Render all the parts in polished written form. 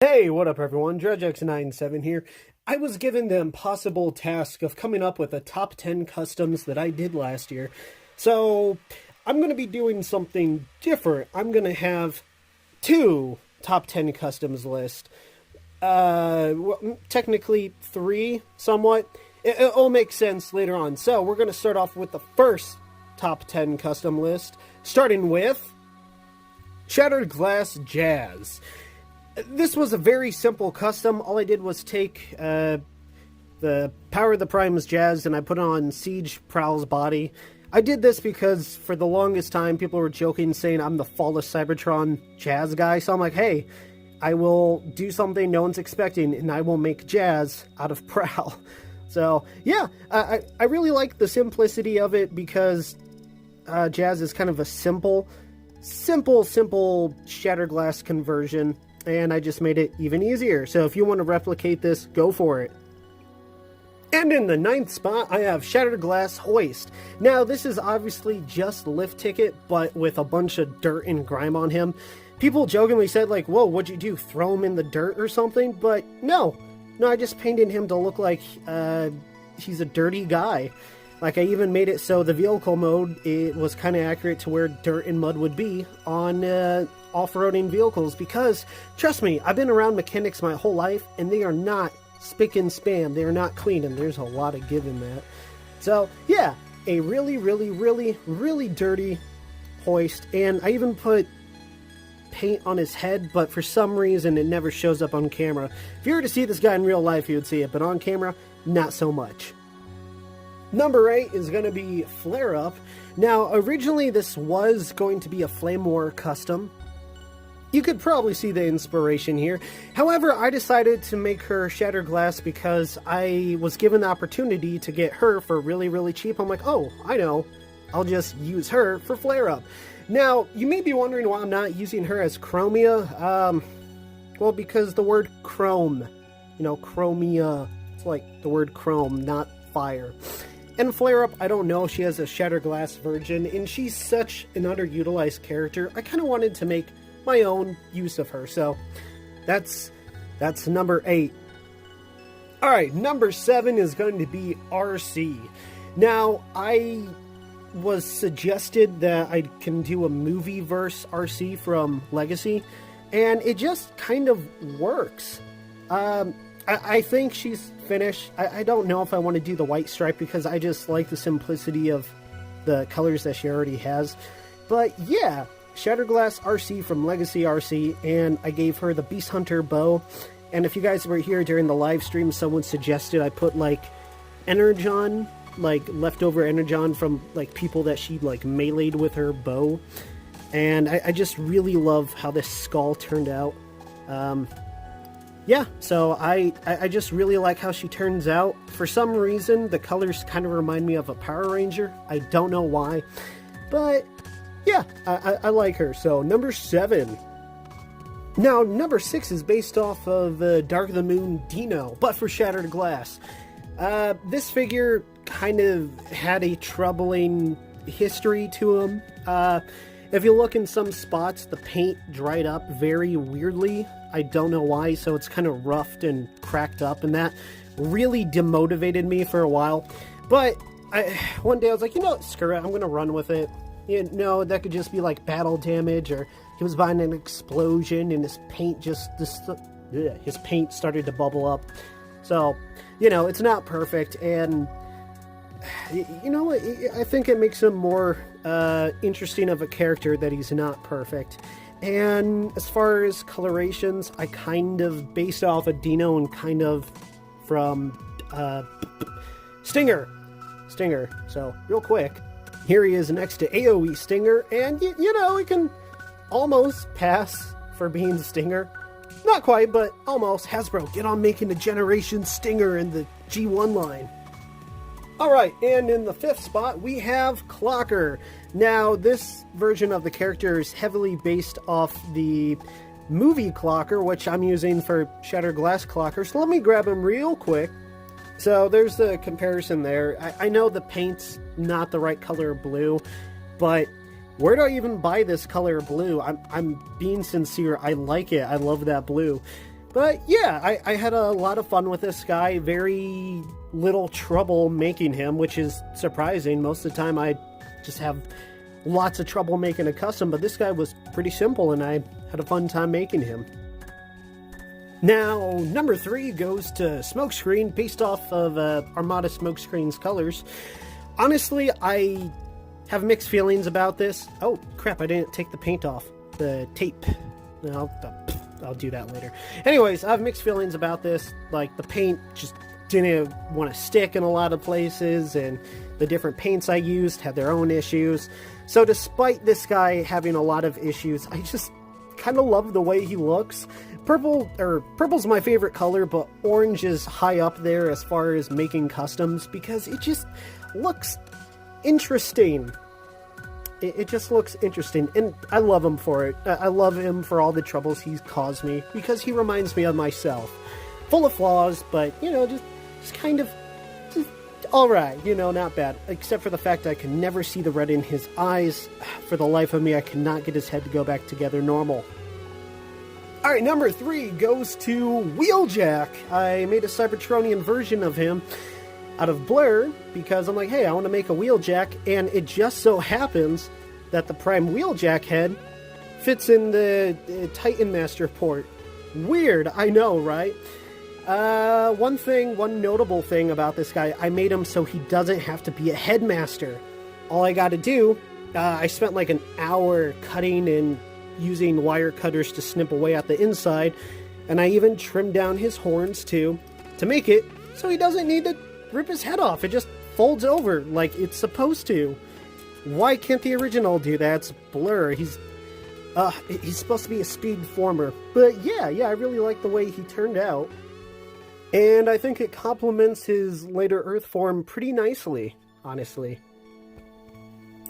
Hey, what up everyone? DredgeX97 here. I was given the impossible task of coming up with a top 10 customs that I did last year. So, I'm going to be doing something different. I'm going to have two top 10 customs list. Technically three, somewhat. It'll make sense later on. So, we're going to start off with the first top 10 custom list, starting with Shattered Glass Jazz. This was a very simple custom. All I did was take the Power of the Primes Jazz and I put it on Siege Prowl's body. I did this because for the longest time people were joking saying I'm the Flawless Cybertron Jazz guy. So I'm like, hey, I will do something no one's expecting and I will make Jazz out of Prowl. So yeah, I really like the simplicity of it because Jazz is kind of a simple Shattered Glass conversion. And I just made it even easier. So if you want to replicate this, go for it. And in the 9th spot, I have Shattered Glass Hoist. Now, this is obviously just Lift Ticket, but with a bunch of dirt and grime on him. People jokingly said, like, whoa, what'd you do, throw him in the dirt or something? But no, I just painted him to look like he's a dirty guy. Like, I even made it so the vehicle mode, it was kind of accurate to where dirt and mud would be on off-roading vehicles, because, trust me, I've been around mechanics my whole life, and they are not spick and span. They are not clean, and there's a lot of give in that. So, yeah, a really dirty Hoist, and I even put paint on his head, but for some reason it never shows up on camera. If you were to see this guy in real life, you would see it, but on camera, not so much. Number 8 is going to be Flare Up. Now, originally this was going to be a Flame War custom. You could probably see the inspiration here. However, I decided to make her Shattered Glass because I was given the opportunity to get her for really cheap. I'm like, oh, I know. I'll just use her for Flare Up. Now, you may be wondering why I'm not using her as Chromia. Well, because the word chrome, Chromia, it's like the word chrome, not fire. And Flare Up, I don't know if she has a Shattered Glass version, and she's such an underutilized character. I kind of wanted to make my own use of her, so that's number 8. Alright, number 7 is going to be RC. Now, I was suggested that I can do a movie-verse RC from Legacy, and it just kind of works. I think she's finished. I don't know if I want to do the white stripe because I just like the simplicity of the colors that she already has. But yeah, Shattered Glass RC from Legacy RC, and I gave her the Beast Hunter bow. And if you guys were here during the live stream, someone suggested I put like Energon, like leftover Energon from like people that she like meleeed with her bow. And I just really love how this skull turned out. Yeah, so I just really like how she turns out. For some reason, the colors kind of remind me of a Power Ranger. I don't know why, but yeah, I like her. So, number 7. Now, number 6 is based off of Dark of the Moon Dino, but for Shattered Glass. This figure kind of had a troubling history to him. If you look in some spots, the paint dried up very weirdly. I don't know why, so it's kind of roughed and cracked up, and that really demotivated me for a while. But one day I was like, screw it, I'm going to run with it. That could just be like battle damage, or he was behind an explosion and his paint his paint started to bubble up. So, it's not perfect, and I think it makes him more interesting of a character that he's not perfect. And as far as colorations, I kind of based off of Dino and kind of from Stinger. So, real quick, here he is next to AoE Stinger, and he can almost pass for being Stinger. Not quite, but almost. Hasbro, get on making a Generation Stinger in the G1 line. Alright, and in the 5th spot, we have Clocker. Now, this version of the character is heavily based off the movie Clocker, which I'm using for Shattered Glass Clocker. So let me grab him real quick. So there's the comparison there. I know the paint's not the right color blue, but where do I even buy this color blue? I'm being sincere. I like it. I love that blue. But yeah, I had a lot of fun with this guy. Very little trouble making him, which is surprising. Most of the time I just have lots of trouble making a custom, but this guy was pretty simple and I had a fun time making him. Now, number 3 goes to Smokescreen, based off of Armada Smokescreen's colors. Honestly, I have mixed feelings about this. Oh, crap, I didn't take the paint off. The tape. No, I'll do that later. Anyways, I have mixed feelings about this. Like, the paint just didn't want to stick in a lot of places, and the different paints I used had their own issues. So despite this guy having a lot of issues, I just kind of love the way he looks. Purple's my favorite color, but orange is high up there as far as making customs because it just looks interesting. It just looks interesting, and I love him for it. I love him for all the troubles he's caused me, because he reminds me of myself. Full of flaws, but, you know, just kind of, just alright, you know, not bad. Except for the fact I can never see the red in his eyes. For the life of me, I cannot get his head to go back together normal. Alright, number 3 goes to Wheeljack. I made a Cybertronian version of him out of Blur, because I'm like, hey, I want to make a Wheeljack, and it just so happens that the Prime Wheeljack head fits in the Titan Master port. Weird, I know, right? One notable thing about this guy, I made him so he doesn't have to be a headmaster. All I gotta do, I spent like an hour cutting and using wire cutters to snip away at the inside, and I even trimmed down his horns too, to make it so he doesn't need to rip his head off. It just folds over like it's supposed to. Why can't the original do that? It's Blur. He's supposed to be a speed former. But yeah, I really like the way he turned out. And I think it complements his later Earth form pretty nicely, honestly.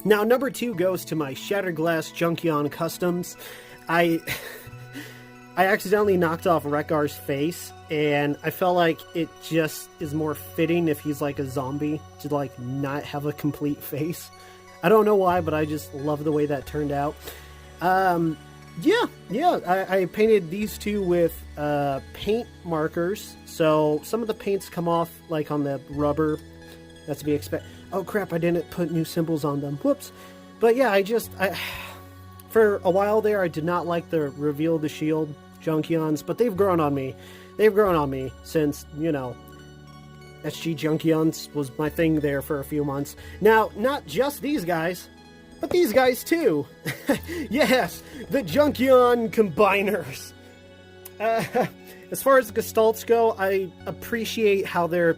Now, number 2 goes to my Shattered Glass Junkion Customs. I accidentally knocked off Wreck-R's face, and I felt like it just is more fitting if he's like a zombie to like not have a complete face. I don't know why, but I just love the way that turned out. I painted these two with paint markers, so some of the paints come off like on the rubber. That's to be expected. Oh crap, I didn't put new symbols on them. Whoops. But yeah, for a while there, I did not like the Reveal the Shield Junkions, but they've grown on me. They've grown on me since, you know, SG Junkions was my thing there for a few months. Now, not just these guys, but these guys too. Yes, the Junkion Combiners. As far as the Gestalts go, I appreciate how they're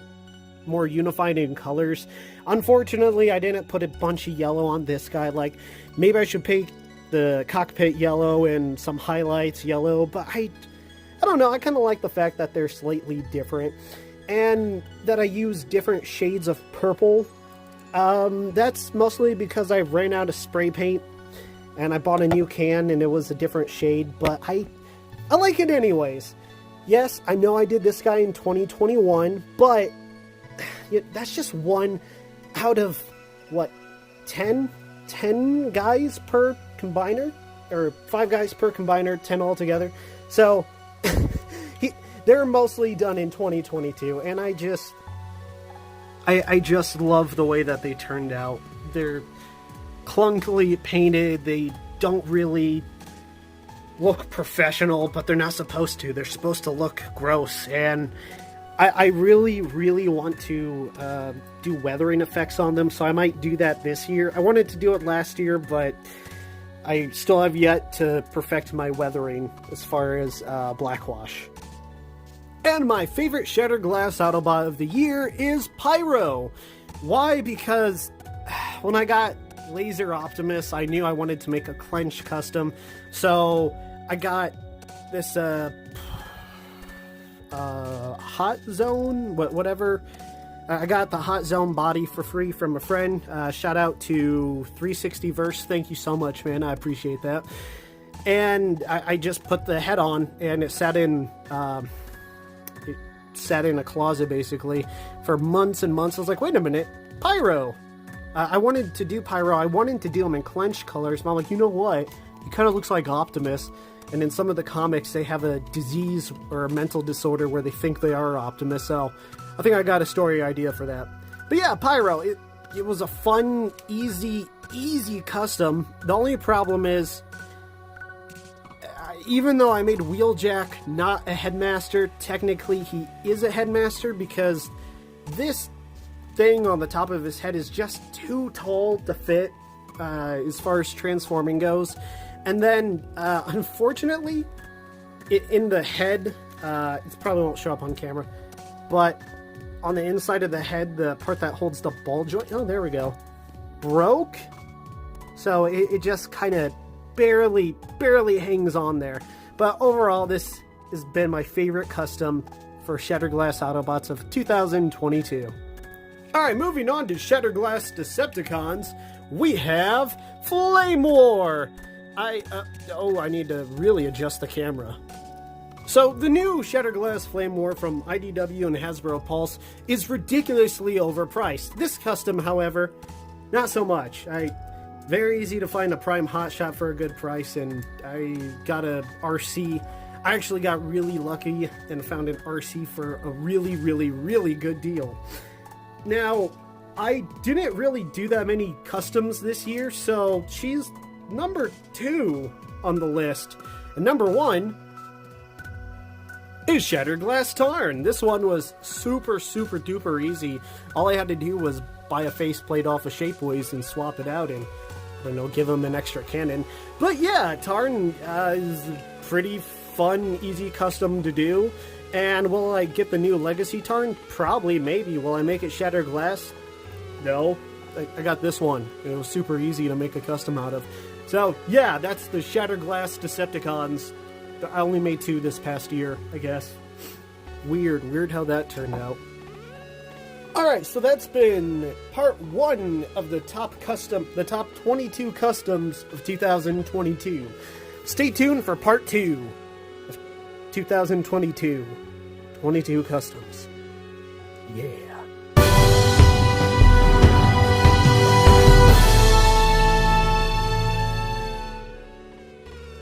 more unified in colors. Unfortunately, I didn't put a bunch of yellow on this guy. Like, maybe I should paint the cockpit yellow and some highlights yellow, but I don't know. I kind of like the fact that they're slightly different, and that I use different shades of purple. That's mostly because I ran out of spray paint, and I bought a new can, and it was a different shade, but I like it anyways. Yes, I know I did this guy in 2021, but that's just one out of, what, 10 guys per combiner? Or 5 guys per combiner, 10 altogether. So, they're mostly done in 2022, and I just love the way that they turned out. They're clunkily painted, they don't really look professional, but they're not supposed to. They're supposed to look gross, and I really, really want to do weathering effects on them, so I might do that this year. I wanted to do it last year, but I still have yet to perfect my weathering as far as blackwash. And my favorite Shattered Glass Autobot of the year is Pyro. Why? Because when I got Laser Optimus, I knew I wanted to make a Clench custom, so I got this Hot Zone, whatever. I got the Hot Zone body for free from a friend. Shout out to 360 Verse. Thank you so much, man. I appreciate that. And I just put the head on, and it sat in a closet basically for months and months. I was like, wait a minute, Pyro. I wanted to do Pyro. I wanted to do him in Clench colors, but I'm like, you know what? He kind of looks like Optimus. And in some of the comics, they have a disease or a mental disorder where they think they are Optimus. So I think I got a story idea for that. But yeah, Pyro, it was a fun, easy custom. The only problem is, even though I made Wheeljack not a headmaster, technically he is a headmaster because this thing on the top of his head is just too tall to fit as far as transforming goes. And then, unfortunately, in the head, it probably won't show up on camera, but on the inside of the head, the part that holds the ball joint, oh, there we go, broke. So it just kind of barely hangs on there. But overall, this has been my favorite custom for Shattered Glass Autobots of 2022. Alright, moving on to Shattered Glass Decepticons, we have Flame War! I need to really adjust the camera. So, the new Shattered Glass Flame War from IDW and Hasbro Pulse is ridiculously overpriced. This custom, however, not so much. Very easy to find a Prime Hotshot for a good price, and I got a RC. I actually got really lucky and found an RC for a really good deal. Now, I didn't really do that many customs this year, so she's number 2 on the list. And number 1 is Shattered Glass Tarn. This one was super duper easy. All I had to do was buy a faceplate off of Shapeways and swap it out and, I don't know, give him an extra cannon. But yeah, Tarn is a pretty fun, easy custom to do. And will I get the new Legacy Tarn? Probably, maybe. Will I make it Shattered Glass? No. I got this one. It was super easy to make a custom out of. So, yeah, that's the Shattered Glass Decepticons. I only made 2 this past year, I guess. Weird how that turned out. Alright, so that's been part 1 of the top 22 customs of 2022. Stay tuned for part 2 of 2022. 22 customs. Yeah.